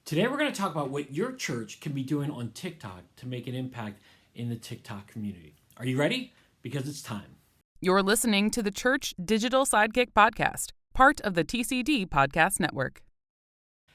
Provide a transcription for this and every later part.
Today, we're going to talk about what your church can be doing on TikTok to make an impact in the TikTok community. Are you ready? Because it's time. You're listening to the Church Digital Sidekick Podcast, part of the TCD Podcast Network.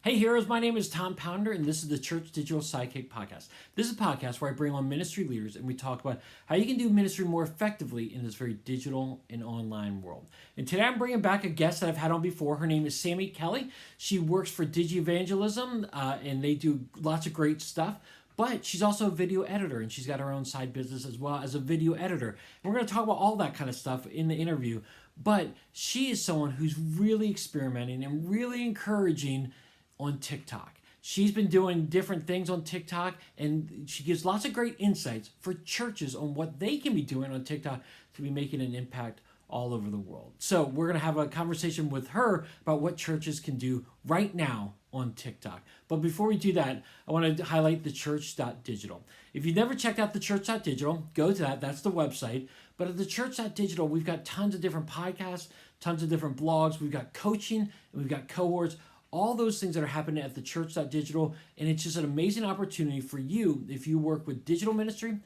Hey heroes, my name is Tom Pounder, and this is the Church Digital Sidekick Podcast. This is a podcast where I bring on ministry leaders and we talk about how you can do ministry more effectively in this very digital and online world. And today I'm bringing back a guest that I've had on before. Her name is Sammy Kelly. She works for Evangelism, and they do lots of great stuff. But she's also a video editor, and she's got her own side business as well as a video editor. And we're going to talk about all that kind of stuff in the interview. But she is someone who's really experimenting and really encouraging on TikTok. She's been doing different things on TikTok, and she gives lots of great insights for churches on what they can be doing on TikTok to be making an impact all over the world. So we're going to have a conversation with her about what churches can do right now on TikTok. But before we do that, I want to highlight theChurch.digital. If you've never checked out theChurch.digital, go to that. That's the website. But at theChurch.digital, we've got tons of different podcasts, tons of different blogs. We've got coaching, and we've got cohorts. All those things that are happening at theChurch.digital, and it's just an amazing opportunity for you if you work with digital ministry,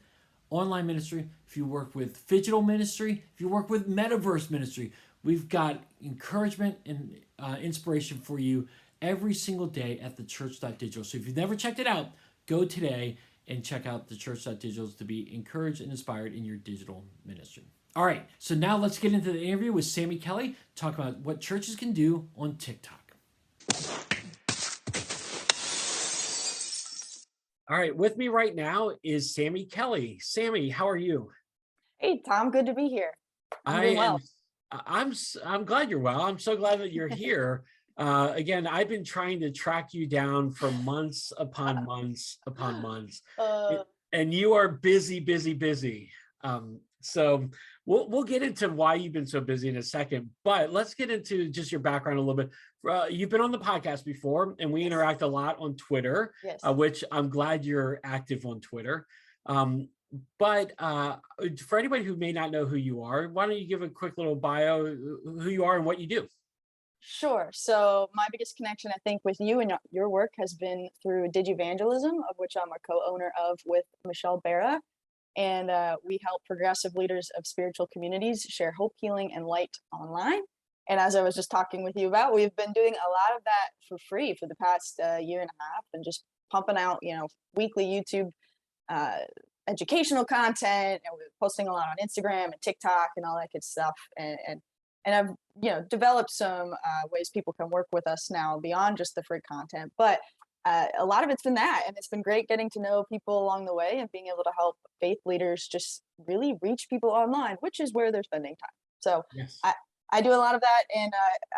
online ministry, if you work with phygital ministry, if you work with metaverse ministry. We've got encouragement and inspiration for you every single day at theChurch.digital. So if you've never checked it out, go today and check out theChurch.digital to be encouraged and inspired in your digital ministry. All right, so now let's get into the interview with Sammy Kelly, talk about what churches can do on TikTok. All right, with me right now is Sammy Kelly. Sammy, how are you? Hey, Tom, good to be here. I'm doing well. I'm glad you're well. I'm so glad that you're here. Again, I've been trying to track you down for months upon months upon months, and you are busy, busy, busy. So we'll get into why you've been so busy in a second, but let's get into just your background a little bit. You've been on the podcast before, and we interact a lot on Twitter, which I'm glad you're active on Twitter. But for anybody who may not know who you are, why don't you give a quick little bio, who you are and what you do? Sure. So my biggest connection, I think, with you and your work has been through Evangelism, of which I'm a co-owner of with Michelle Barra. And we help progressive leaders of spiritual communities share hope, healing, and light online. And as I was just talking with you about, we've been doing a lot of that for free for the past year and a half, and just pumping out, weekly YouTube educational content, and we're posting a lot on Instagram and TikTok and all that good stuff. And I've developed some ways people can work with us now beyond just the free content, but a lot of it's been that, and it's been great getting to know people along the way and being able to help faith leaders just really reach people online, which is where they're spending time. So yes. I do a lot of that, and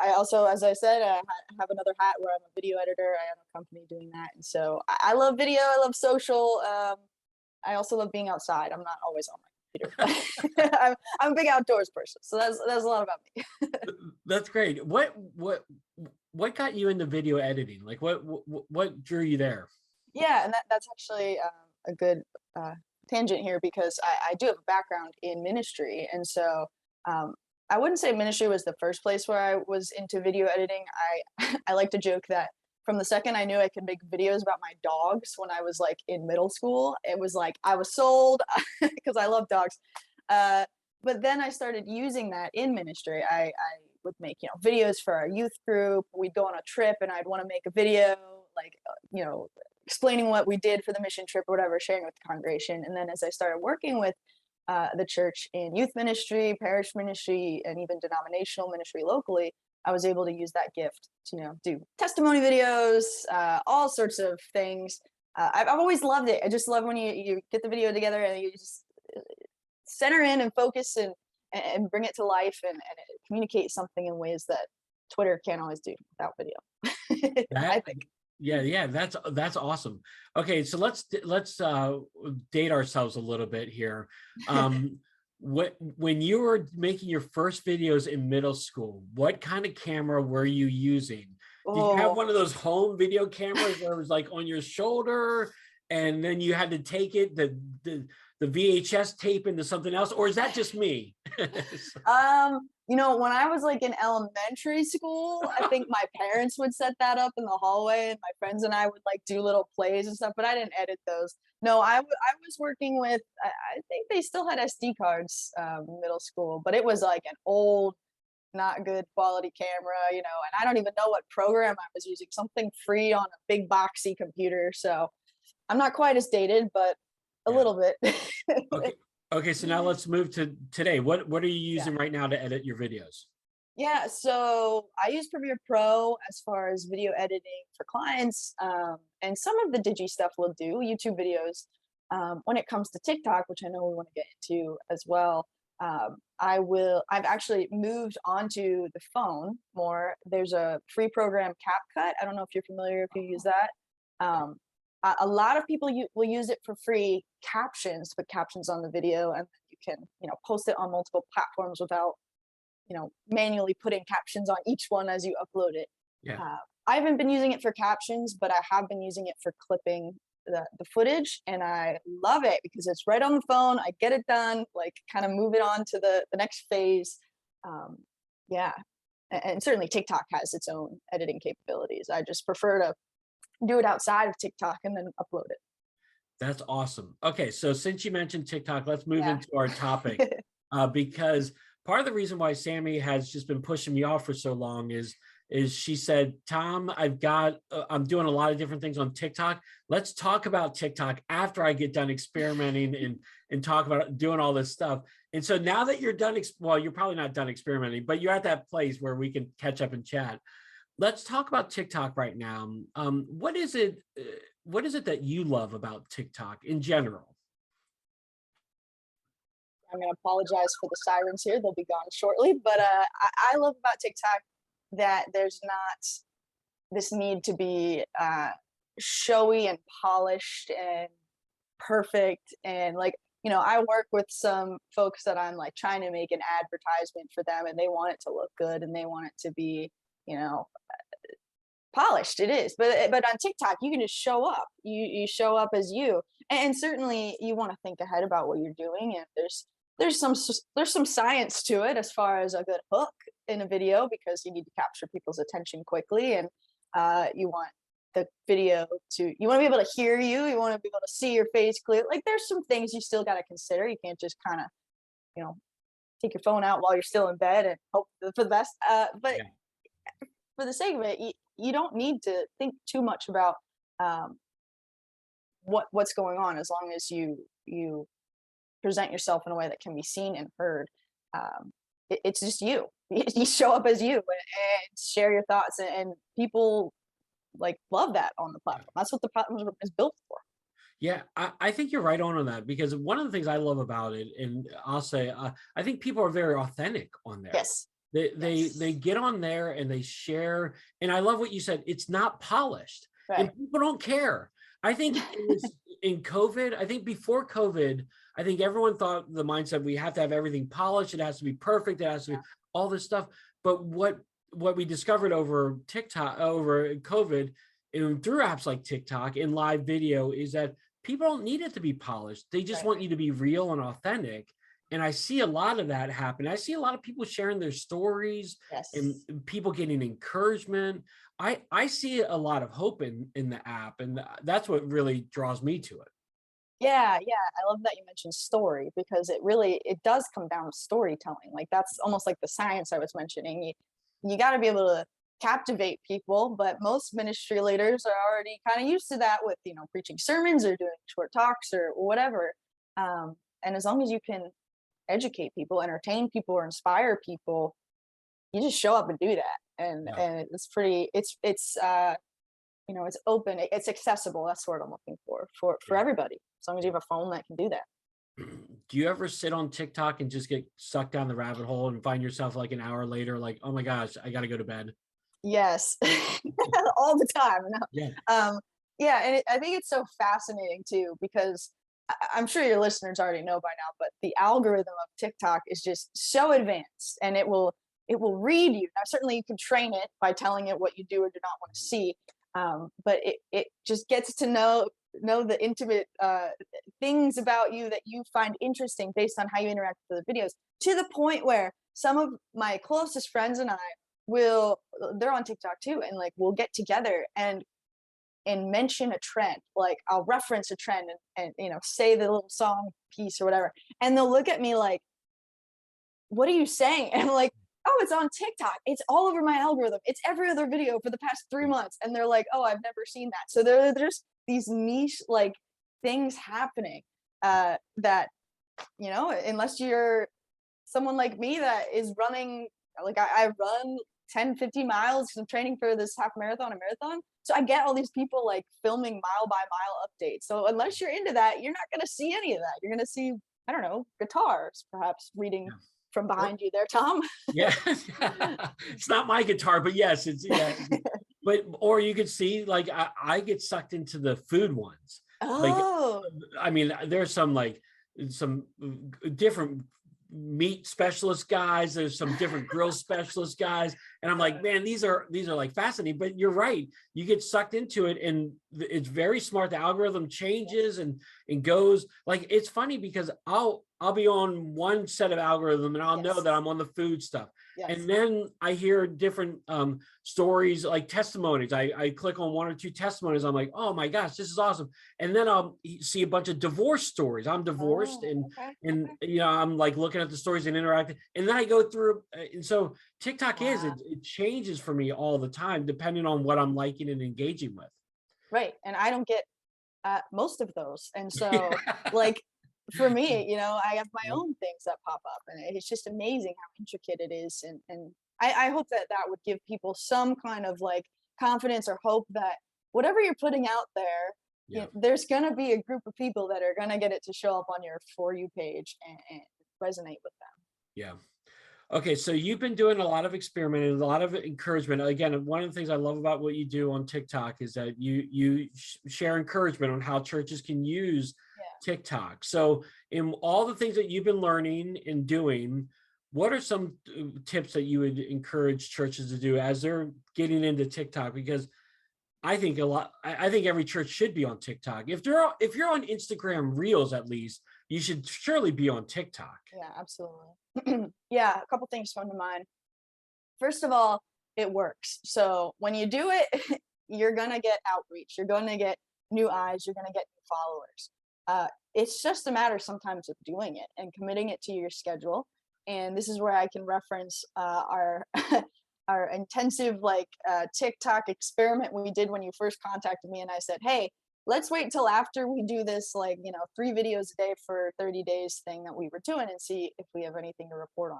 I also, as I said, I have another hat where I'm a video editor. I have a company doing that, and so I love video. I love social. I also love being outside. I'm not always on my computer. I'm a big outdoors person, so that's a lot about me. That's great. What got you into video editing? Like what drew you there? Yeah, and that's actually a good tangent here, because I do have a background in ministry, and so I wouldn't say ministry was the first place where I was into video editing. I like to joke that from the second I knew I could make videos about my dogs when I was like in middle school, it was like I was sold because I love dogs. But then I started using that in ministry. I would make videos for our youth group. We'd go on a trip, and I'd want to make a video like explaining what we did for the mission trip or whatever, sharing with the congregation. And then as I started working with the church in youth ministry, parish ministry, and even denominational ministry locally, I was able to use that gift to do testimony videos, all sorts of things. I've always loved it. I just love when you get the video together and you just center in and focus and bring it to life and communicate something in ways that Twitter can't always do without video. I think. Yeah, that's awesome. Okay, so let's date ourselves a little bit here. When you were making your first videos in middle school, what kind of camera were you using? Did you have one of those home video cameras where it was like on your shoulder? and then you had to take it, the VHS tape into something else, or is that just me? When I was like in elementary school, I think my parents would set that up in the hallway, and my friends and I would like do little plays and stuff, but I didn't edit those. No, I was working with, I think they still had SD cards in middle school, but it was like an old, not good quality camera, and I don't even know what program I was using, something free on a big boxy computer. So I'm not quite as dated, but a Yeah. little bit. Okay. Okay. So now let's move to today. What are you Yeah. using right now to edit your videos? Yeah, so I use Premiere Pro as far as video editing for clients, and some of the Digi stuff will do YouTube videos. When it comes to TikTok, which I know we want to get into as well, I've actually moved onto the phone more. There's a free program, CapCut. I don't know if you're familiar, if you use that. A lot of people will use it for free captions, put captions on the video, and you can, post it on multiple platforms without manually putting captions on each one as you upload it. Yeah. I haven't been using it for captions, but I have been using it for clipping the footage, and I love it because it's right on the phone. I get it done, like kind of move it on to the next phase. Yeah, and certainly TikTok has its own editing capabilities. I just prefer to do it outside of TikTok and then upload it. That's awesome. Okay, so since you mentioned TikTok, let's move Yeah. into our topic, because part of the reason why Sammy has just been pushing me off for so long is she said, Tom, I'm doing a lot of different things on TikTok. Let's talk about TikTok after I get done experimenting and talk about doing all this stuff. And so now that you're done, well, you're probably not done experimenting, but you're at that place where we can catch up and chat. Let's talk about TikTok right now. What is it that you love about TikTok in general? I'm going to apologize for the sirens here. They'll be gone shortly. But I love about TikTok that there's not this need to be showy and polished and perfect. And like, I work with some folks that I'm like trying to make an advertisement for them, and they want it to look good and they want it to be, polished. It is, but on TikTok you can just show up. You show up as you, and certainly you want to think ahead about what you're doing, and there's some science to it as far as a good hook in a video, because you need to capture people's attention quickly, and you want the video you want to be able to hear you want to be able to see your face clear. Like there's some things you still got to consider. You can't just kind of take your phone out while you're still in bed and hope for the best, but Yeah. for the sake of it, you don't need to think too much about what's going on, as long as you present yourself in a way that can be seen and heard. It's just you. You show up as you and share your thoughts, and people like love that on the platform. That's what the platform is built for. Yeah, I think you're right on that, because one of the things I love about it, and I'll say, I think people are very authentic on there. Yes. They get on there and they share, and I love what you said. It's not polished, Right. and people don't care. I think it was in COVID. I think before COVID, I think everyone thought the mindset, we have to have everything polished. It has to be perfect. It has to be all this stuff. But what we discovered over TikTok, over COVID, and through apps like TikTok and live video, is that people don't need it to be polished. They just want you to be real and authentic. And I see a lot of that happen. I see a lot of people sharing their stories, and people getting encouragement. I see a lot of hope in the app, and that's what really draws me to it. Yeah, I love that you mentioned story, because it does come down to storytelling. Like that's almost like the science I was mentioning. You got to be able to captivate people, but most ministry leaders are already kind of used to that with preaching sermons or doing short talks or whatever. And as long as you can educate people, entertain people, or inspire people, you just show up and do that. And it's pretty. It's open. It's accessible. That's what I'm looking for everybody. As long as you have a phone that can do that. Do you ever sit on TikTok and just get sucked down the rabbit hole and find yourself like an hour later, like, oh my gosh, I got to go to bed? Yes, all the time. Yeah. And I think it's so fascinating too, because I'm sure your listeners already know by now, but the algorithm of TikTok is just so advanced, and it will read you. Now, certainly you can train it by telling it what you do or do not want to see, but it just gets to know know the intimate things about you that you find interesting based on how you interact with the videos, to the point where some of my closest friends and I will, they're on TikTok too, and like we'll get together and mention a trend. Like I'll reference a trend and you know, say the little song piece or whatever, and they'll look at me like, what are you saying? And I'm like, oh, it's on TikTok. It's all over my algorithm. It's every other video for the past 3 months. And they're like, oh, I've never seen that. So there's these niche like things happening that, you know, unless you're someone like me that is running, like I run 10, 50 miles because I'm training for this half marathon and marathon. So I get all these people like filming mile by mile updates. So unless you're into that, you're not going to see any of that. You're going to see, I don't know, guitars perhaps reading from behind you there, Tom. Yeah. It's not my guitar, but yes, it's, yeah. But, or you could see, like, I get sucked into the food ones. Like, Oh, I mean, there's some like some different meat specialist guys. There's some different grill specialist guys. And I'm like, man, these are like fascinating, but you're right. You get sucked into it and it's very smart. The algorithm changes and goes like, it's funny because I'll be on one set of algorithm and I'll know that I'm on the food stuff. And then I hear different stories, like testimonies. I click on one or two testimonies. I'm like, oh my gosh, this is awesome. And then I'll see a bunch of divorce stories. I'm divorced, and you know, I'm like looking at the stories and interacting. And then I go through, and so TikTok it changes for me all the time, depending on what I'm liking and engaging with. right. And I don't get most of those. And so like for me, you know, I have my own things that pop up, and it's just amazing how intricate it is. And I hope that that would give people some kind of like confidence or hope that whatever you're putting out there, you know, there's going to be a group of people that are going to get it to show up on your For You page and resonate with them. Yeah. Okay, so you've been doing a lot of experimenting, a lot of encouragement. Again, one of the things I love about what you do on TikTok is that you share encouragement on how churches can use TikTok. So in all the things that you've been learning and doing, what are some tips that you would encourage churches to do as they're getting into TikTok? Because I think I think every church should be on TikTok. If you're on Instagram Reels, at least, you should surely be on TikTok. Yeah, absolutely. Yeah, a couple things come to mind. First of all, it works. So when you do it, you're gonna get outreach. You're gonna get new eyes. You're gonna get new followers. It's just a matter sometimes of doing it and committing it to your schedule. And this is where I can reference our our intensive like TikTok experiment we did when you first contacted me, and I said, hey, let's wait till after we do this, like, you know, 3 videos a day for 30 days thing that we were doing, and see if we have anything to report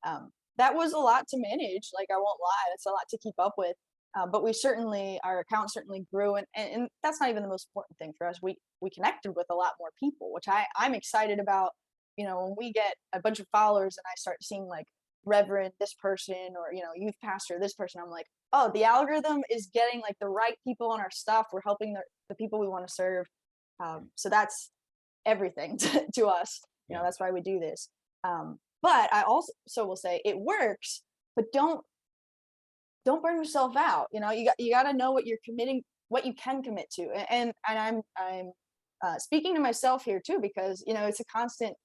on. That was a lot to manage. Like, I won't lie, it's a lot to keep up with. But we certainly, our account certainly grew, and that's not even the most important thing for us. We connected with a lot more people, which I'm excited about. You know, when we get a bunch of followers and I start seeing like Reverend this person, or, you know, youth pastor this person, I'm like, oh, the algorithm is getting like the right people on our stuff. We're helping the people we want to serve. So that's everything to us. You know, that's why we do this. But I also will say it works, but don't burn yourself out. You know, you got to know what you're committing, what you can commit to. And I'm speaking to myself here too, because, you know, it's a constant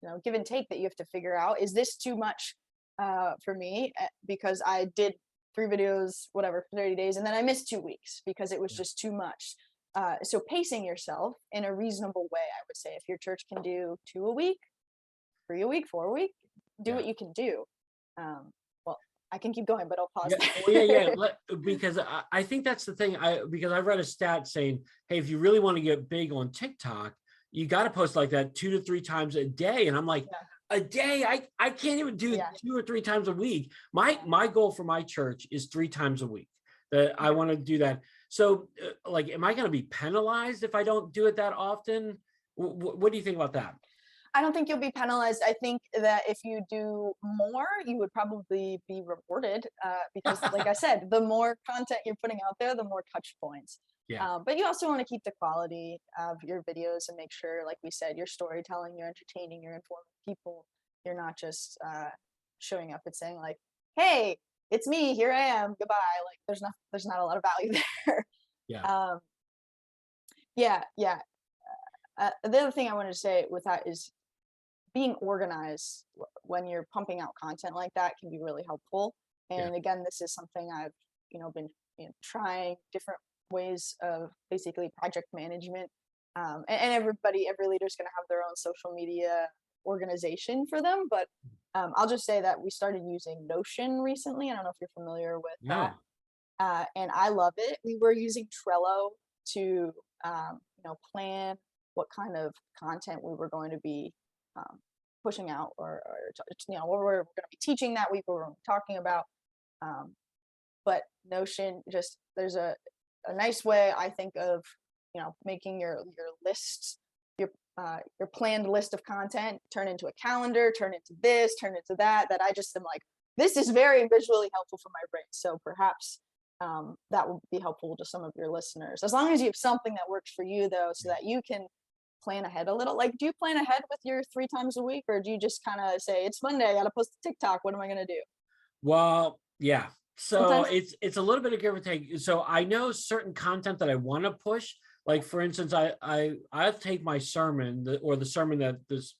you know, give and take that you have to figure out, is this too much for me? Because I did 3 videos, whatever, for 30 days, and then I missed 2 weeks because it was just too much. So pacing yourself in a reasonable way, I would say, if your church can do 2 a week, 3 a week, 4 a week, do what you can do. Well, I can keep going, but I'll pause there. Because I think that's the thing. Because I read a stat saying, hey, if you really want to get big on TikTok, you got to post like that 2 to 3 times a day. And I'm like, a day? I can't even do 2 or 3 times a week. My goal for my church is 3 times a week. That I want to do that. So like, am I going to be penalized if I don't do it that often? What do you think about that? I don't think you'll be penalized. I think that if you do more, you would probably be rewarded because, like I said, the more content you're putting out there, the more touch points. But you also want to keep the quality of your videos and make sure, like we said, you're storytelling, you're entertaining, you're informing people. You're not just showing up and saying like, "Hey, it's me. Here I am. Goodbye." Like, there's not a lot of value there. Yeah. The other thing I wanted to say with that is being organized when you're pumping out content like that can be really helpful. Yeah. And again, this is something I've, been trying different ways of basically project management. And every leader's going to have their own social media organization for them. But I'll just say that we started using Notion recently. I don't know if you're familiar with that. No. And I love it. We were using Trello to, plan what kind of content we were going to be um, pushing out, what we're going to be teaching that week, what we're talking about. Um, but Notion, just there's a nice way I think of making your lists, your planned list of content turn into a calendar, turn into this, turn into that. That I just am like, this is very visually helpful for my brain. So perhaps that will be helpful to some of your listeners. As long as you have something that works for you, though, so that you can plan ahead a little. Like, do you plan ahead with your 3 times a week, or do you just kind of say it's Monday, I got to post a TikTok? What am I going to do? Well, yeah. So Sometimes, it's a little bit of give or take. So I know certain content that I want to push. Like for instance, I'll take my sermon or the sermon that this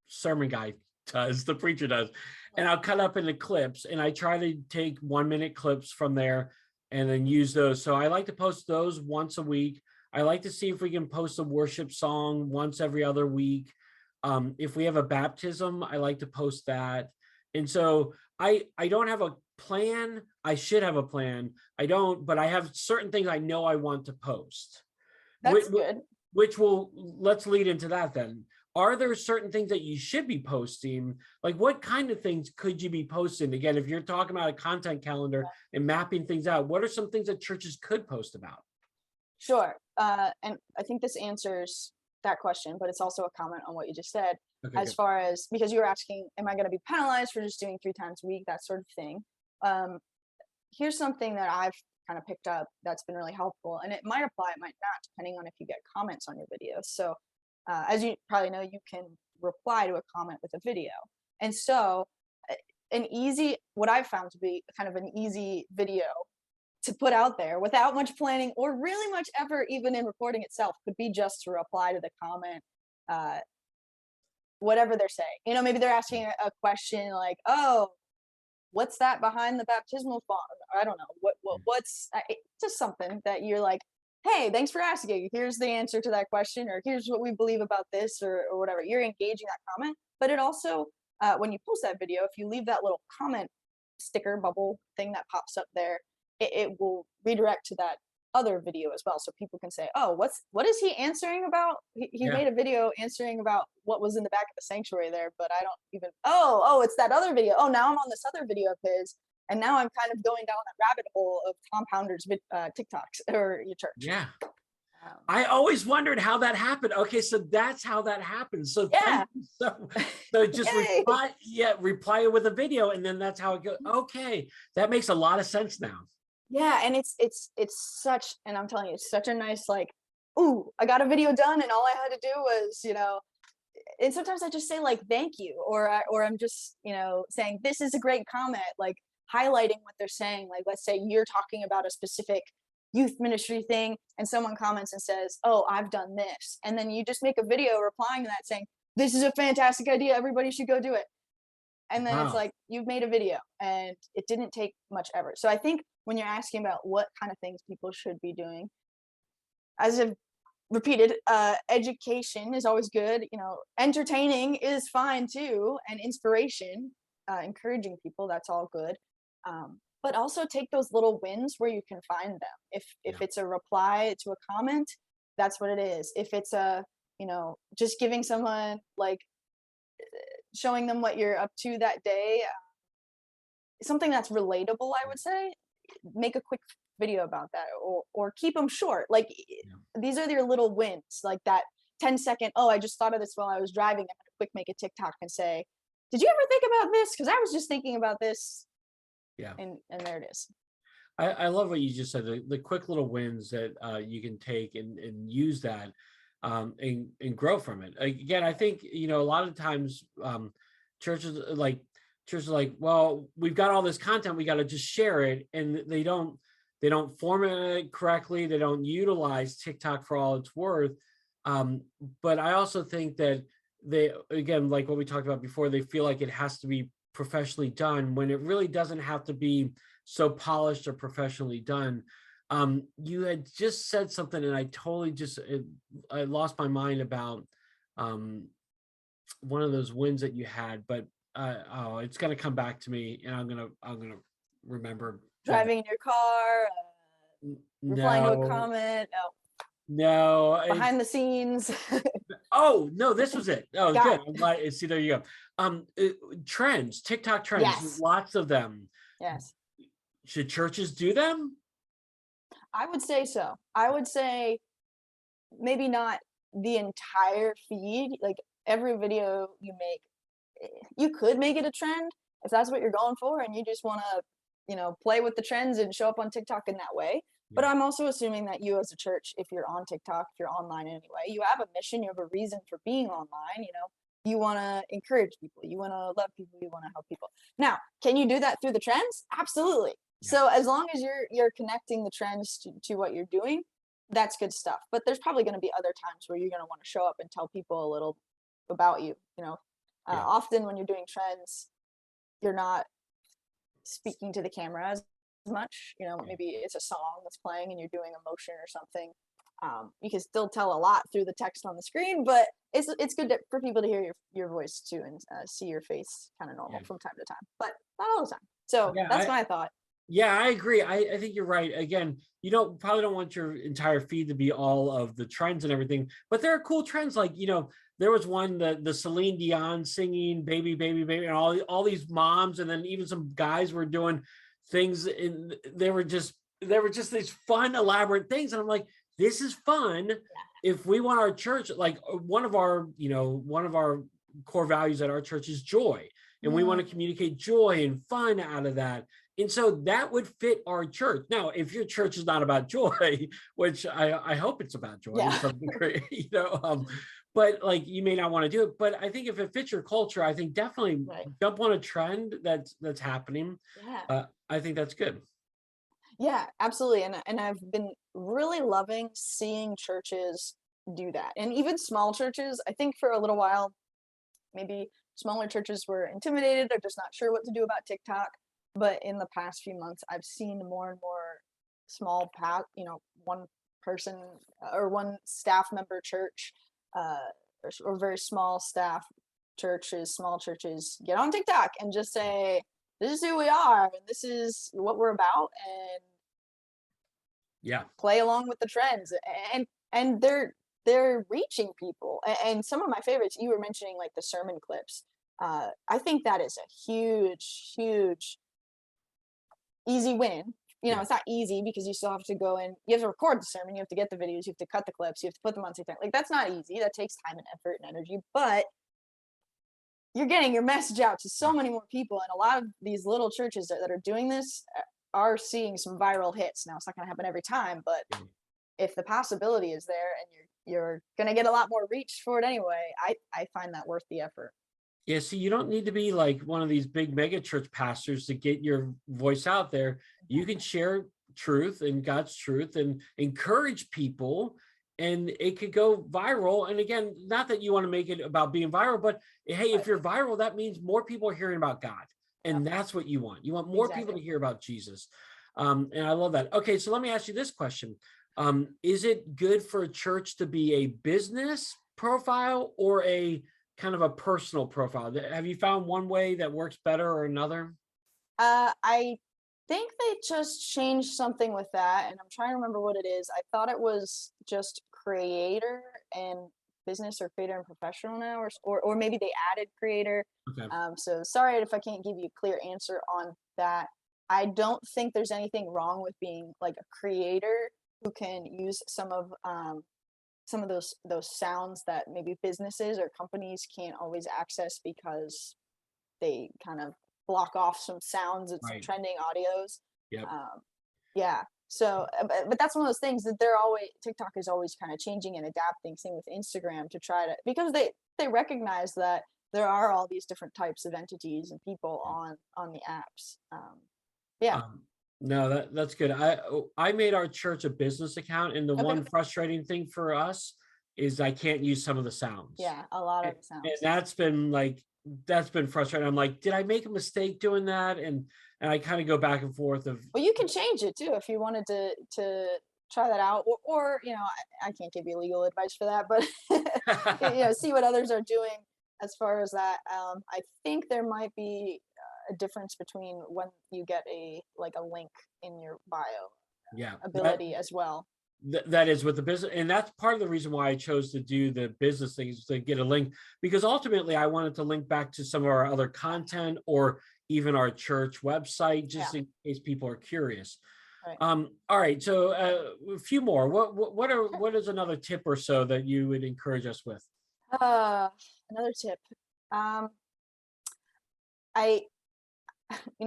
sermon guy does, the preacher does, and I'll cut up into clips, and I try to take 1 minute clips from there and then use those. So I like to post those once a week. I like to see if we can post a worship song once every other week. If we have a baptism, I like to post that. And so I don't have a plan. I should have a plan. I don't, but I have certain things I know I want to post. Which, that's good. which will let's lead into that then. Are there certain things that you should be posting? Like what kind of things could you be posting? Again, if you're talking about a content calendar and mapping things out, what are some things that churches could post about? Sure. And I think this answers that question, but it's also a comment on what you just said. Okay, As good. far as, because you were asking, am I going to be penalized for just doing 3 times a week, that sort of thing. Um, Here's something that I've kind of picked up that's been really helpful, and it might apply, it might not, depending on if you get comments on your videos. So, as you probably know, you can reply to a comment with a video. And so, what I've found to be kind of an easy video to put out there without much planning or really much effort, even in recording itself, could be just to reply to the comment, uh, whatever they're saying. Maybe they're asking a question like, "Oh, what's that behind the baptismal font?" I don't know. What's just something that you're like, "Hey, thanks for asking. Here's the answer to that question," or "Here's what we believe about this," or whatever. You're engaging that comment, but it also, when you post that video, if you leave that little comment sticker bubble thing that pops up there, it will redirect to that other video as well, so people can say, "Oh, what is he answering about? He Yeah. made a video answering about what was in the back of the sanctuary there, but I don't even, oh, it's that other video. Oh, now I'm on this other video of his, and now I'm kind of going down that rabbit hole of Tom Pounder's TikToks or your church." Yeah. um, I always wondered how that happened. Okay, so that's how that happens. So thank yeah. you. So just Yay. reply with a video, and then that's how it goes. Okay, that makes a lot of sense now. Yeah, and it's such, and I'm telling you, it's such a nice, like, ooh, I got a video done, and all I had to do was, and sometimes I just say like thank you, or I'm just, saying this is a great comment, like highlighting what they're saying. Like, let's say you're talking about a specific youth ministry thing, and someone comments and says, "Oh, I've done this," and then you just make a video replying to that saying, "This is a fantastic idea. Everybody should go do it." And then it's Wow. like you've made a video, and it didn't take much effort. So I think when you're asking about what kind of things people should be doing, as I've repeated, education is always good. Entertaining is fine too, and inspiration, encouraging people, that's all good. But also take those little wins where you can find them. If Yeah. it's a reply to a comment, that's what it is. If it's just giving someone, like, showing them what you're up to that day, something that's relatable, I would say, make a quick video about that, or keep them short. Like, Yeah. these are your little wins, like that 10-second, "Oh, I just thought of this while I was driving. I'm gonna quick make a TikTok and say, did you ever think about this? Because I was just thinking about this," Yeah. and there it is. I love what you just said, the quick little wins that you can take and use that and grow from it. Again, I think, a lot of times churches churches are like, well, we've got all this content, we got to just share it. And they don't they don't format it correctly. They don't utilize TikTok for all it's worth. But I also think that they, again, like what we talked about before, they feel like it has to be professionally done when it really doesn't have to be so polished or professionally done. You had just said something and I totally I lost my mind about one of those wins that you had, but oh, it's gonna come back to me and I'm gonna remember that. Driving in your car, replying to a No, comment, no, no, behind the scenes. oh no, this was it. Oh, Got good. it. I'm glad. See, there you go. Trends, TikTok trends, Yes. lots of them. Yes. Should churches do them? I would say so. I would say maybe not the entire feed, like every video you make, you could make it a trend if that's what you're going for and you just want to, play with the trends and show up on TikTok in that way. But Yeah, I'm also assuming that you as a church, if you're on TikTok, if you're online anyway, you have a mission, you have a reason for being online, you want to encourage people, you want to love people, you want to help people. Now, can you do that through the trends? Absolutely. yeah, So as long as you're connecting the trends to what you're doing, that's good stuff. But there's probably going to be other times where you're going to want to show up and tell people a little about you. yeah, Often when you're doing trends, you're not speaking to the camera as much. yeah, Maybe it's a song that's playing and you're doing a motion or something. You can still tell a lot through the text on the screen, but it's good for people to hear your voice too and see your face kind of normal yeah. from time to time, but not all the time. So Yeah, that's my thought. yeah, I agree. I think you're right. Again, you probably don't want your entire feed to be all of the trends and everything, but there are cool trends. Like, there was one, the Celine Dion singing "Baby, Baby, Baby," and all these moms, and then even some guys were doing things, and they were just these fun, elaborate things, and I'm like, this is fun. If we want our church, like one of our core values at our church is joy, and we want to Mm, communicate joy and fun out of that. And so that would fit our church. Now, if your church is not about joy, which I hope it's about joy to yeah. some degree, but like you may not want to do it. But I think if it fits your culture, I think definitely Right. jump on a trend that's happening. Yeah. I think that's good. Yeah, absolutely. And I've been really loving seeing churches do that. And even small churches, I think for a little while, maybe smaller churches were intimidated or just not sure what to do about TikTok. But in the past few months, I've seen more and more small one person or one staff member church, uh, or very small staff churches, small churches get on TikTok and just say, this is who we are and this is what we're about, and Yeah. play along with the trends. And they're reaching people. And some of my favorites, you were mentioning like the sermon clips. I think that is a huge easy win. Yeah. It's not easy because you still have to go and you have to record the sermon, you have to get the videos, you have to cut the clips, you have to put them on TikTok. Like that's not easy. That takes time and effort and energy, but you're getting your message out to so many more people. And a lot of these little churches that are doing this are seeing some viral hits. Now it's not going to happen every time, but Yeah. if the possibility is there and you're going to get a lot more reach for it anyway, I find that worth the effort. Yeah, see, you don't need to be like one of these big mega church pastors to get your voice out there. You can share truth and God's truth and encourage people, and it could go viral. And again, not that you want to make it about being viral, but hey, if Right. you're viral, that means more people are hearing about God. Yep. And that's what you want. You want more people Exactly. to hear about Jesus. And I love that. Okay, so let me ask you this question. Is it good for a church to be a business profile or a kind of a personal profile? Have you found one way that works better or another? I think they just changed something with that, and I'm trying to remember what it is. I thought it was just creator and business, or creator and professional now, or maybe they added creator. Okay. So sorry if I can't give you a clear answer on that. I don't think there's anything wrong with being like a creator who can use some of those sounds that maybe businesses or companies can't always access because they kind of block off some sounds and some Right. trending audios. Yep. Yeah. So, but that's one of those things that they're always TikTok is always kind of changing and adapting. Same with Instagram to try to, because they recognize that there are all these different types of entities and people Yeah. on the apps. Yeah. Um, No, that's good. I made our church a business account, and the Okay. one frustrating thing for us is I can't use some of the sounds. Yeah, a lot And, of the and sounds. that's been frustrating. I'm like, did I make a mistake doing that? And I kind of go back and forth of Well, you can change it too if you wanted to try that out, or I can't give you legal advice for that, but see what others are doing as far as that. I think there might be a difference between when you get a link in your bio yeah, ability as well. that is with the business, and that's part of the reason why I chose to do the business things, to get a link, because ultimately I wanted to link back to some of our other content or even our church website, Yeah, just in case people are curious. right. All right, so a few more. Sure. What is another tip or so that you would encourage us with? Uh, Another tip. Um, I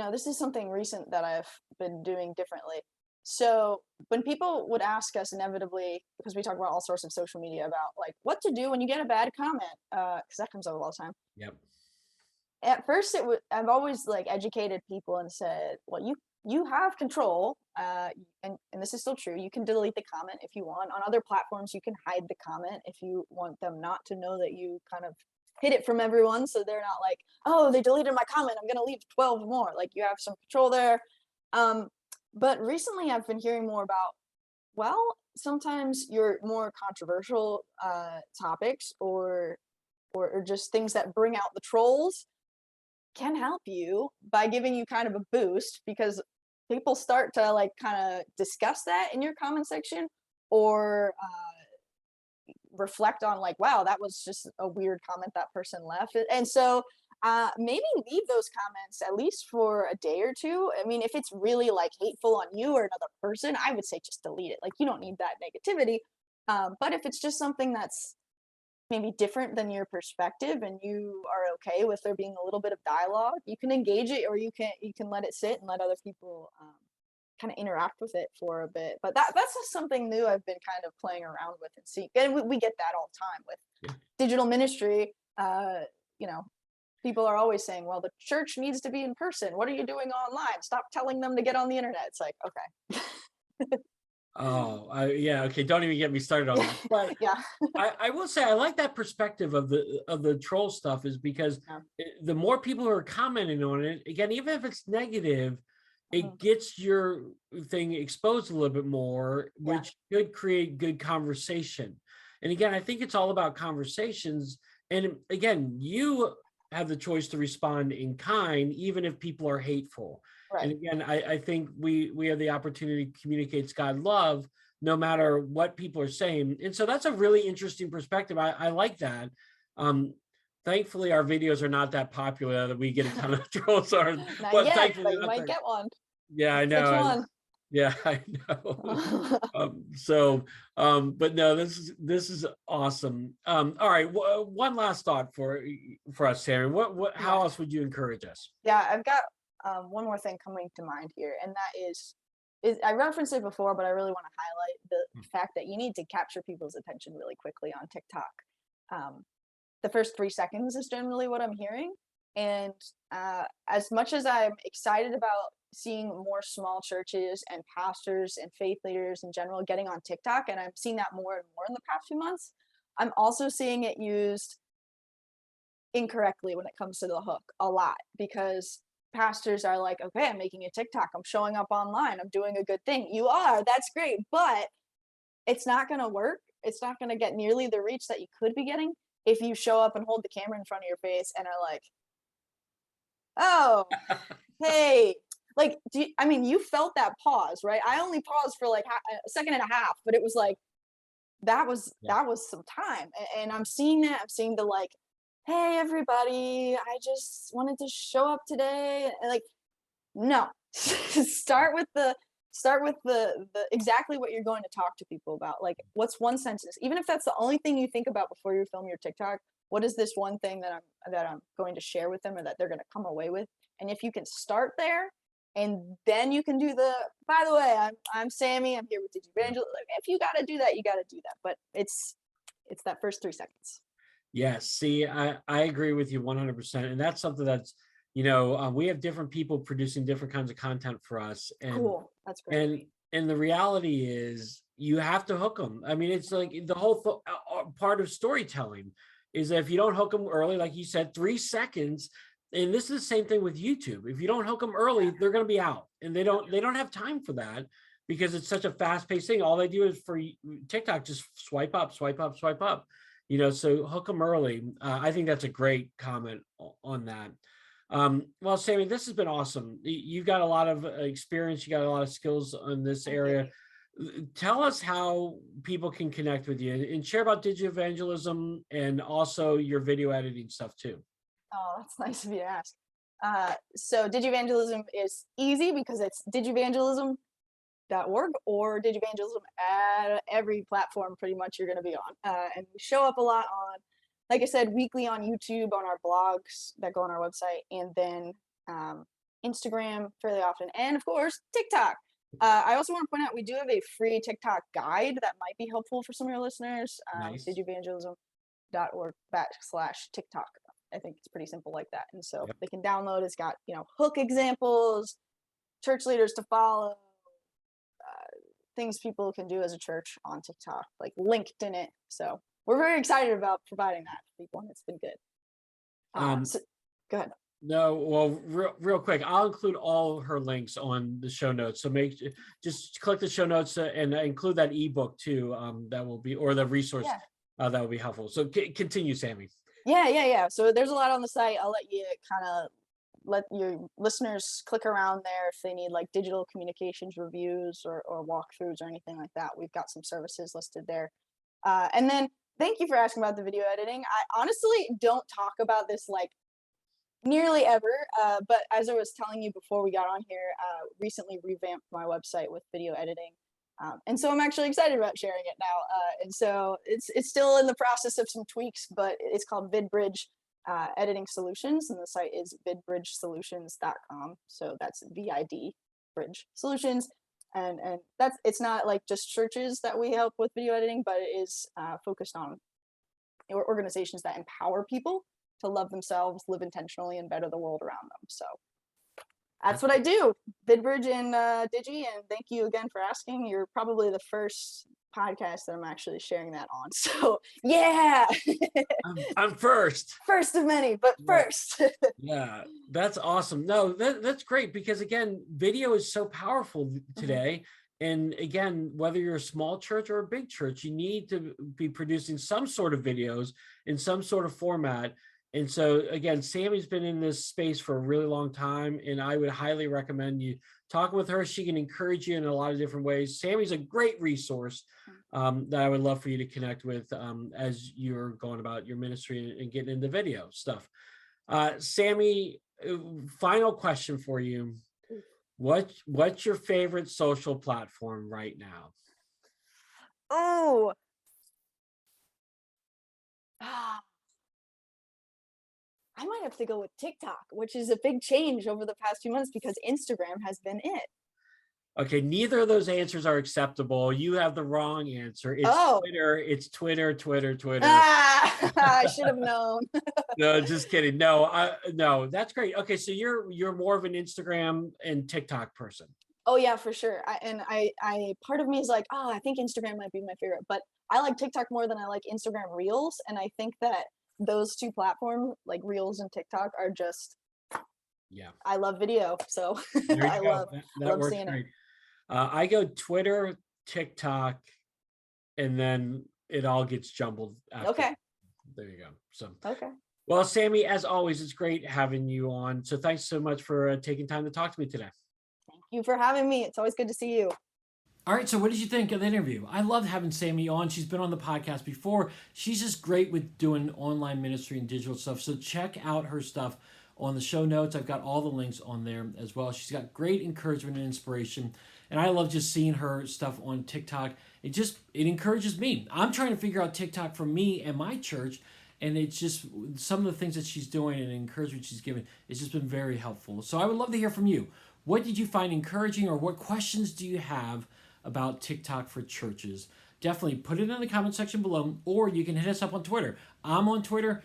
this is something recent that I've been doing differently. So when people would ask us inevitably, because we talk about all sorts of social media about like what to do when you get a bad comment, because that comes up all the time. Yep. At first, I've always like educated people and said, well, you have control, and this is still true. You can delete the comment if you want. On other platforms, you can hide the comment if you want them not to know that you kind of hid it from everyone, so they're not like, oh, they deleted my comment, I'm gonna leave 12 more. Like you have some control there. Um, but recently, I've been hearing more about, well, sometimes your more controversial topics or just things that bring out the trolls can help you by giving you kind of a boost, because people start to like kind of discuss that in your comment section, or reflect on like, wow, that was just a weird comment that person left. And so maybe leave those comments at least for a day or two. I mean, if it's really like hateful on you or another person, I would say just delete it. Like you don't need that negativity. But if it's just something that's maybe different than your perspective and you are okay with there being a little bit of dialogue, you can engage it, or you can let it sit and let other people kind of interact with it for a bit. But that's just something new I've been kind of playing around with and seeing, and we get that all the time with Yeah. digital ministry. You know, people are always saying, well, the church needs to be in person, what are you doing online, stop telling them to get on the internet. It's like, okay. Oh, yeah. Okay. Don't even get me started on that. But Yeah. I will say I like that perspective of the troll stuff, is because Yeah. the more people who are commenting on it, again, even if it's negative, it Mhm. gets your thing exposed a little bit more, Yeah. which could create good conversation. And again, I think it's all about conversations. And again, you have the choice to respond in kind, even if people are hateful. Right. And again, I think we have the opportunity to communicate God love no matter what people are saying. And so that's a really interesting perspective. I like that. Um, Thankfully, our videos are not that popular that we get a ton of trolls on, Not but yet, thankfully but you not might that. get one. Yeah, I Which know. one? Yeah, I know. But no, this is awesome. All right, one last thought for us, Sammy. Yeah. How else would you encourage us? Yeah, I've got one more thing coming to mind here, and that is I referenced it before, but I really want to highlight the fact that you need to capture people's attention really quickly on TikTok. Um, the first 3 seconds is generally what I'm hearing, and as much as I'm excited about seeing more small churches and pastors and faith leaders in general getting on TikTok, and I'm seeing that more and more in the past few months, I'm also seeing it used incorrectly when it comes to the hook a lot, because pastors are like, okay, I'm making a TikTok, I'm showing up online, I'm doing a good thing. You are, that's great, but it's not going to work. It's not going to get nearly the reach that you could be getting if you show up and hold the camera in front of your face and are like, oh, hey, like, I mean, you felt that pause, right? I only paused for like a second and a half, but it was like, Yeah. that was some time. And I'm seeing that. I'm seeing the like, hey everybody, I just wanted to show up today. And like, no. Start with the exactly what you're going to talk to people about. Like, what's one sentence? Even if that's the only thing you think about before you film your TikTok, what is this one thing that I'm going to share with them, or that they're going to come away with? And if you can start there, and then you can do the, by the way, I'm Sammy, I'm here with Did You Evangel. Like, if you got to do that, you got to do that. But it's that first 3 seconds. Yes, see, I agree with you 100%. And that's something that's, we have different people producing different kinds of content for us. Cool. That's great. And the reality is you have to hook them. I mean, it's like the whole part of storytelling is that if you don't hook them early, like you said, 3 seconds, and this is the same thing with YouTube. If you don't hook them early, they're going to be out, and they don't have time for that because it's such a fast-paced thing. All they do is for TikTok, just swipe up, swipe up, swipe up. So hook them early. I think that's a great comment on that. Well, Sammy, this has been awesome. You've got a lot of experience. You got a lot of skills in this area. Tell us how people can connect with you and share about digital evangelism and also your video editing stuff too. Oh, that's nice of you to ask. So Digivangelism is easy because it's digivangelism.org or Digivangelism at every platform pretty much you're going to be on. And we show up a lot on, like I said, weekly on YouTube, on our blogs that go on our website, and then Instagram fairly often, and of course, TikTok. I also want to point out we do have a free TikTok guide that might be helpful for some of your listeners. Nice. Digivangelism.org/TikTok. I think it's pretty simple like that. And so they can download. It's got, hook examples, church leaders to follow, things people can do as a church on TikTok, like linked in it. So we're very excited about providing that for people, and it's been good. So, go ahead. No, well, real quick, I'll include all her links on the show notes. So just click the show notes and include that ebook too. That will be, or the resource that will be helpful. So continue, Sammy. Yeah. So there's a lot on the site. I'll let you kind of let your listeners click around there if they need like digital communications reviews or walkthroughs or anything like that. We've got some services listed there. And then thank you for asking about the video editing. I honestly don't talk about this like nearly ever, but as I was telling you before we got on here, recently revamped my website with video editing. And so I'm actually excited about sharing it now. And so it's still in the process of some tweaks, but it's called VidBridge Editing Solutions, and the site is vidbridgesolutions.com. So that's VID Bridge Solutions. And it's not like just churches that we help with video editing, but it is focused on organizations that empower people to love themselves, live intentionally, and better the world around them. So that's what I do, VidBridge and Digi, and thank you again for asking. You're probably the first podcast that I'm actually sharing that on. So yeah, I'm first. First of many, but first. Yeah, that's awesome. No, that's great because again, video is so powerful today. And again, whether you're a small church or a big church, you need to be producing some sort of videos in some sort of format. And so again, Sammy's been in this space for a really long time, and I would highly recommend you talking with her. She can encourage you in a lot of different ways. Sammy's a great resource that I would love for you to connect with as you're going about your ministry and getting into video stuff. Sammy, final question for you. What's your favorite social platform right now? Oh, I might have to go with TikTok, which is a big change over the past few months because Instagram has been it. Okay, neither of those answers are acceptable. You have the wrong answer. It's Twitter. It's Twitter. I should have known. No, just kidding. No, that's great. Okay, so you're more of an Instagram and TikTok person. Oh yeah, for sure. I part of me is like, I think Instagram might be my favorite, but I like TikTok more than I like Instagram Reels, and I think that those two platforms, like Reels and TikTok, are just, I love video, so I love seeing it. I go Twitter, TikTok, and then it all gets jumbled after. Okay. There you go. So okay. Well, Sammy, as always, it's great having you on. So thanks so much for taking time to talk to me today. Thank you for having me. It's always good to see you. All right, so what did you think of the interview? I loved having Sammy on. She's been on the podcast before. She's just great with doing online ministry and digital stuff. So check out her stuff on the show notes. I've got all the links on there as well. She's got great encouragement and inspiration. And I love just seeing her stuff on TikTok. It encourages me. I'm trying to figure out TikTok for me and my church. And it's just some of the things that she's doing and encouragement she's giving. It's just been very helpful. So I would love to hear from you. What did you find encouraging, or what questions do you have about TikTok for churches? Definitely put it in the comment section below, or you can hit us up on Twitter. I'm on Twitter.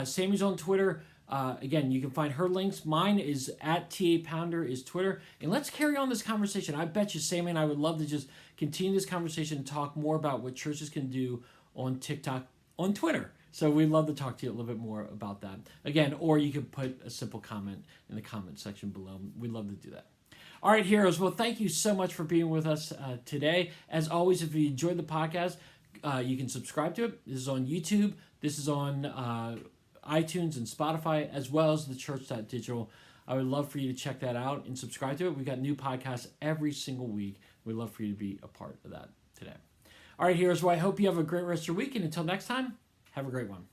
Sammy's on Twitter. Again, you can find her links. Mine is at TA Pounder is Twitter. And let's carry on this conversation. I bet you Sammy and I would love to just continue this conversation and talk more about what churches can do on TikTok, on Twitter. So we'd love to talk to you a little bit more about that. Again, or you could put a simple comment in the comment section below. We'd love to do that. All right, heroes. Well, thank you so much for being with us today. As always, if you enjoyed the podcast, you can subscribe to it. This is on YouTube. This is on iTunes and Spotify, as well as theChurch.digital. I would love for you to check that out and subscribe to it. We've got new podcasts every single week. We'd love for you to be a part of that today. All right, heroes. Well, I hope you have a great rest of your week. And until next time, have a great one.